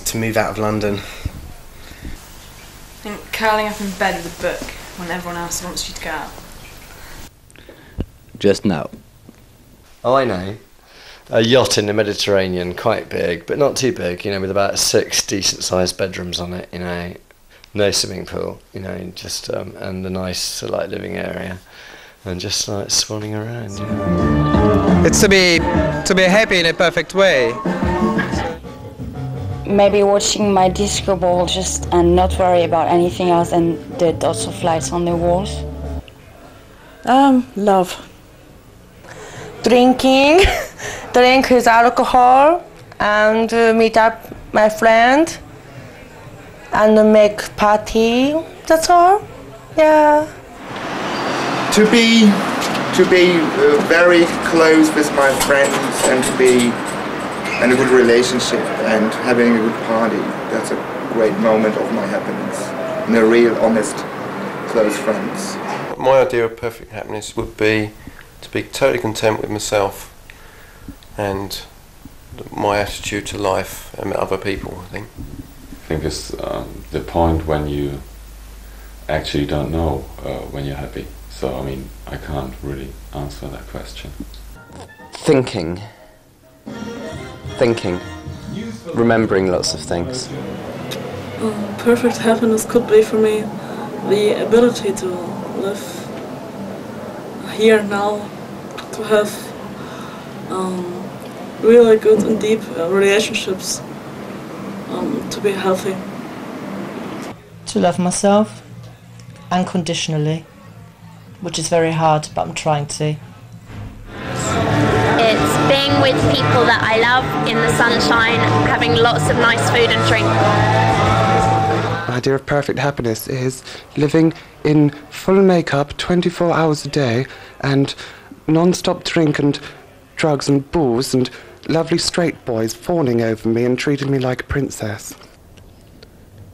To move out of London. I think curling up in bed with a book when everyone else wants you to go out. Just now. Oh, I know. A yacht in the Mediterranean, quite big, but not too big, with about 6 decent-sized bedrooms on it, no swimming pool, just, and a nice, living area, and just, swanning around, It's to be happy in a perfect way. Maybe watching my disco ball and not worry about anything else and the dots of lights on the walls. Love. Drink with alcohol and meet up my friend and make party. That's all. Yeah. To be very close with my friends and to be in a good relationship and having a good party. That's a great moment of my happiness. And a real, honest, close friends. My idea of perfect happiness would be to be totally content with myself and my attitude to life and other people, I think. I think it's the point when you actually don't know when you're happy. So, I can't really answer that question. Thinking, remembering lots of things. Perfect happiness could be for me the ability to live here now, to have really good and deep relationships, to be healthy. To love myself unconditionally, which is very hard, but I'm trying to. It's being with people that I love in the sunshine, having lots of nice food and drink. My idea of perfect happiness is living in full makeup 24 hours a day and non-stop drink and drugs and booze and lovely straight boys fawning over me and treating me like a princess.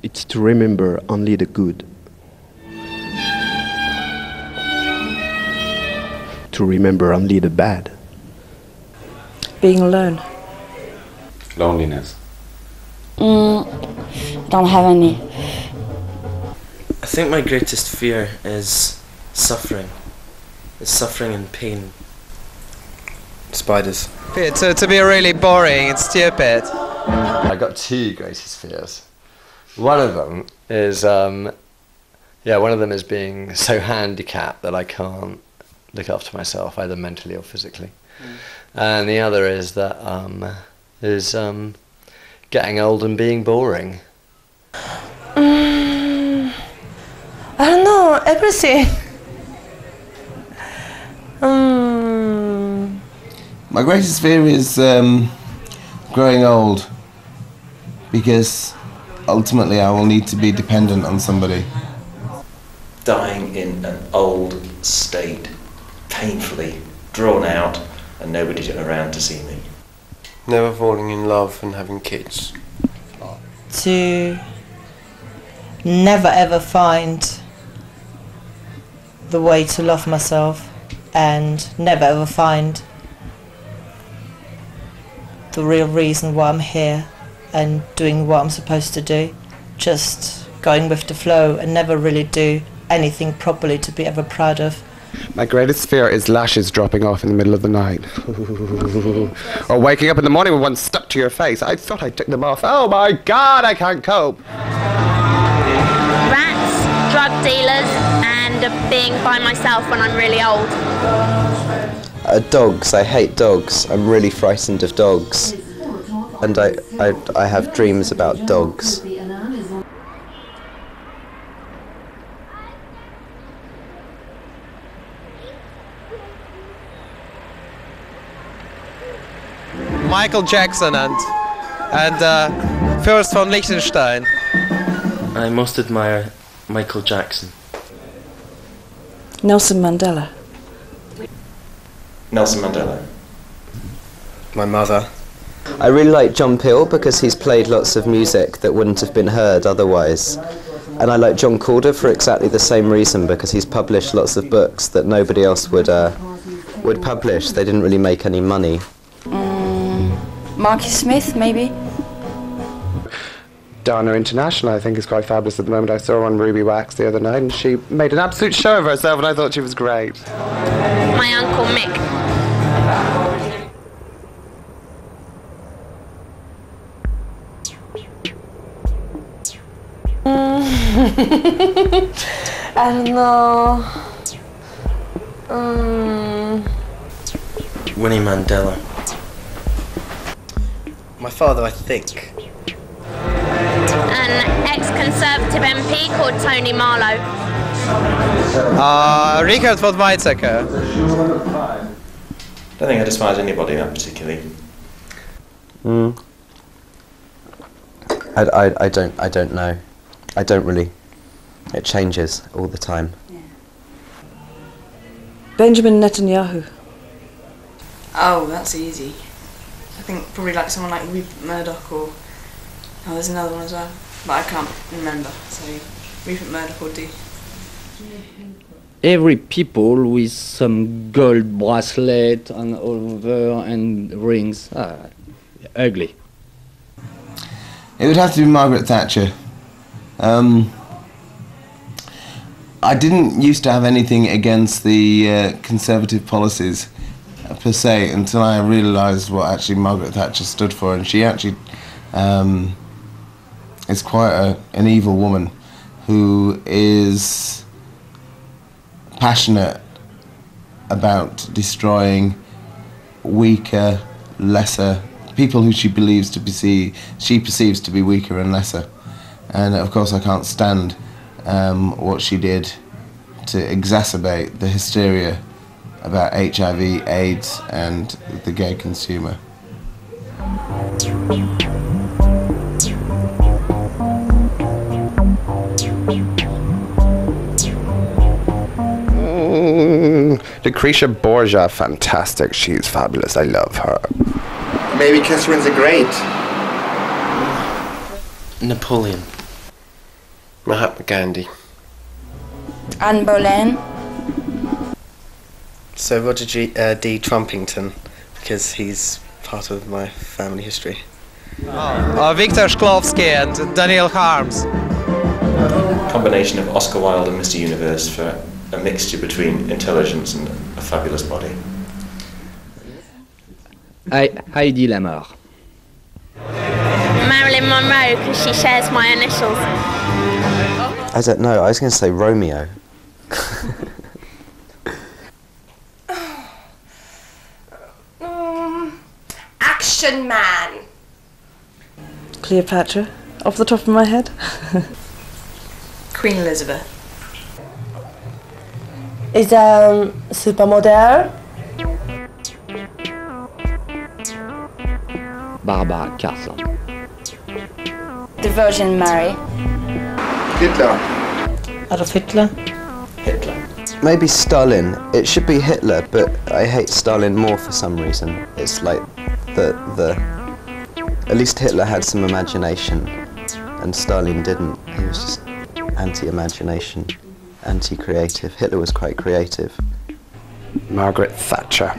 It's to remember only the good. To remember only the bad. Being alone. Loneliness. Don't have any. I think my greatest fear is suffering. It's suffering and pain. Spiders. To be really boring, it's stupid. I got 2 greatest fears. One of them is, one of them is being so handicapped that I can't look after myself, either mentally or physically. And the other is that getting old and being boring. I don't know, everything. My greatest fear is growing old, because ultimately I will need to be dependent on somebody. Dying in an old state, painfully drawn out, and nobody around to see me. Never falling in love and having kids. To never ever find the way to love myself and never ever find the real reason why I'm here and doing what I'm supposed to do. Just going with the flow and never really do anything properly to be ever proud of. My greatest fear is lashes dropping off in the middle of the night. Or waking up in the morning with one stuck to your face. I thought I took them off. Oh my God, I can't cope. Rats, drug dealers, and being by myself when I'm really old. Dogs. I hate dogs. I'm really frightened of dogs. And I have dreams about dogs. Michael Jackson and Fürst von Liechtenstein. I most admire Michael Jackson. Nelson Mandela. Nelson Mandela. my mother. I really like John Peel because he's played lots of music that wouldn't have been heard otherwise. And I like John Calder for exactly the same reason, because he's published lots of books that nobody else would publish. They didn't really make any money. Marcus Smith, maybe? Dana International, I think, is quite fabulous at the moment. I saw her on Ruby Wax the other night, and she made an absolute show of herself, and I thought she was great. My Uncle Mick. I don't know. Winnie Mandela. My father, I think. An ex-Conservative MP called Tony Marlow. Richard von Weizsäcker. Don't think I despise anybody that particularly. I don't know. I don't really. It changes all the time. Benjamin Netanyahu. Oh, that's easy. I think probably like someone like Rupert Murdoch, or there's another one as well, but I can't remember. So Rupert Murdoch would do. Every people with some gold bracelet and all over and rings. Ugly. It would have to be Margaret Thatcher. I didn't used to have anything against the Conservative policies per se until I realised what actually Margaret Thatcher stood for, and she actually is quite an evil woman who is passionate about destroying weaker, lesser people who she perceives to be weaker and lesser. And of course I can't stand what she did to exacerbate the hysteria about HIV, AIDS and the gay consumer. Lucretia Borgia, fantastic. She's fabulous. I love her. Maybe Catherine the Great. Napoleon. Mahatma Gandhi. Anne Boleyn. So Roger D. Trumpington, because he's part of my family history. Victor Shklovsky and Daniel Harms. Combination of Oscar Wilde and Mr. Universe for a mixture between intelligence and a fabulous body. Heidi Lamar. Marilyn Monroe, because she shares my initials. I don't know, I was going to say Romeo. Action Man. Cleopatra, off the top of my head. Queen Elizabeth. Is supermodel. Barbara Carson. The Virgin Mary. Hitler. Adolf Hitler. Hitler. Maybe Stalin. It should be Hitler, but I hate Stalin more for some reason. It's like at least Hitler had some imagination, and Stalin didn't. He was just anti-imagination, anti-creative. Hitler was quite creative. Margaret Thatcher.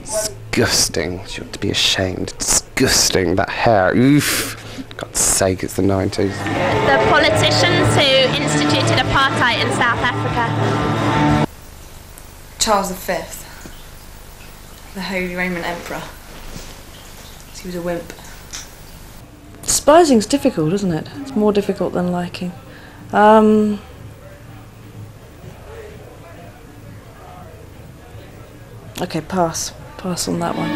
Disgusting. She ought to be ashamed. Disgusting. That hair. Oof. God's sake, it's the 90s. The politicians who instituted apartheid in South Africa. Charles V, the Holy Roman Emperor. He was a wimp. Despising's difficult, isn't it? It's more difficult than liking. Okay, pass. Pass on that one.